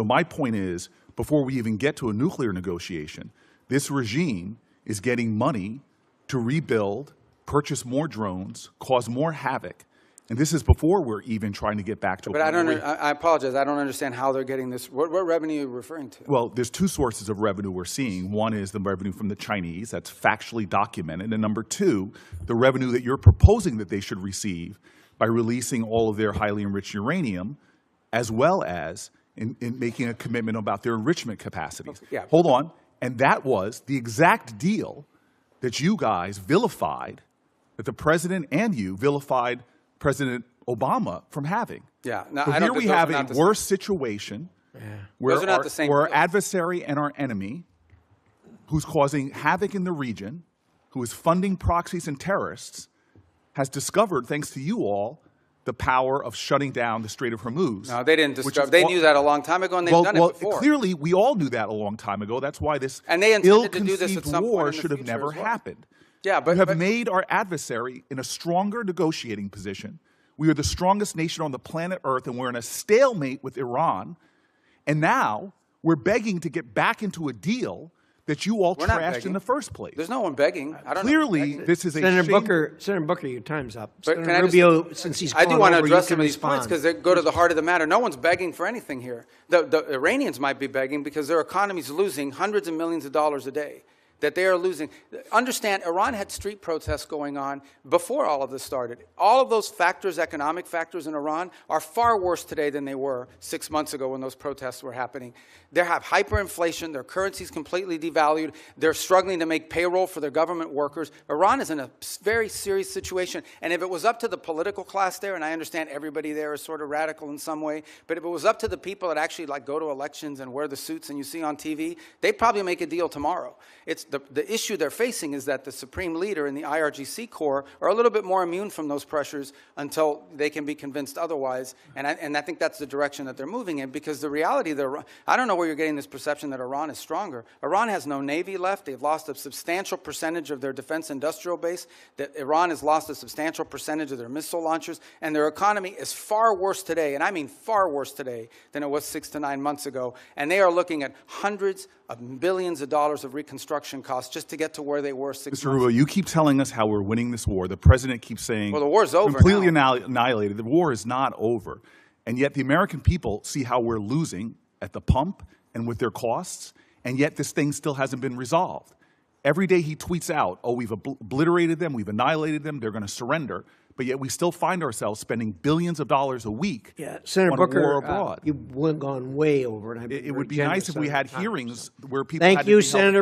So my point is, before we even get to a nuclear negotiation, this regime is getting money to rebuild, purchase more drones, cause more havoc. And this is before we're even trying to get back to. But I apologize. I don't understand how they're getting this. What revenue are you referring to? Well, there's two sources of revenue we're seeing. One is the revenue from the Chinese. That's factually documented. And number two, the revenue that you're proposing that they should receive by releasing all of their highly enriched uranium, as well as in making a commitment about their enrichment capacities. Yeah. Hold on. And that was the exact deal that you guys vilified, that the president and you vilified President Obama from having. Yeah. No, so here we have a worse situation where our adversary and our enemy, who's causing havoc in the region, who is funding proxies and terrorists, has discovered, thanks to you all, the power of shutting down the Strait of Hormuz. No, they didn't discover. They knew that a long time ago, and they've done it before. Clearly, we all knew that a long time ago. That's why this ill-conceived war should have never happened. Yeah, but you have made our adversary in a stronger negotiating position. We are the strongest nation on the planet Earth, and we're in a stalemate with Iran. And now we're begging to get back into a deal that you all trashed in the first place. There's no one begging. I don't Clearly, this is a Senator Booker, your time's up. But Senator Rubio, since he's I do want to over, address some of these points because they go to the heart of the matter. No one's begging for anything here. The Iranians might be begging because their economy's losing hundreds of millions of dollars a day. That they are losing. Understand, Iran had street protests going on before all of this started. All of those factors, economic factors in Iran, are far worse today than they were 6 months ago when those protests were happening. They have hyperinflation. Their currency's completely devalued. They're struggling to make payroll for their government workers. Iran is in a very serious situation. And if it was up to the political class there, and I understand everybody there is sort of radical in some way, but if it was up to the people that actually go to elections and wear the suits and you see on TV, they'd probably make a deal tomorrow. It's the issue they're facing is that the supreme leader and the IRGC Corps are a little bit more immune from those pressures until they can be convinced otherwise. And I think that's the direction that they're moving in, because the reality, I don't know where you're getting this perception that Iran is stronger. Iran has no navy left. They've lost a substantial percentage of their defense industrial base. That Iran has lost a substantial percentage of their missile launchers. And their economy is far worse today, and I mean far worse today, than it was 6 to 9 months ago. And they are looking at hundreds of billions of dollars of reconstruction costs just to get to where they were 6 months ago. Mr. Rubio, you keep telling us how we're winning this war. The president keeps saying, well, the war's over completely now. Annihilated. The war is not over. And yet the American people see how we're losing at the pump and with their costs, and yet this thing still hasn't been resolved. Every day he tweets out, oh, we've obliterated them, we've annihilated them, they're going to surrender. But yet we still find ourselves spending billions of dollars a week Senator on Booker, a war abroad. You've gone way over. And it would be nice if we had hearings where people Thank had to you, be Senator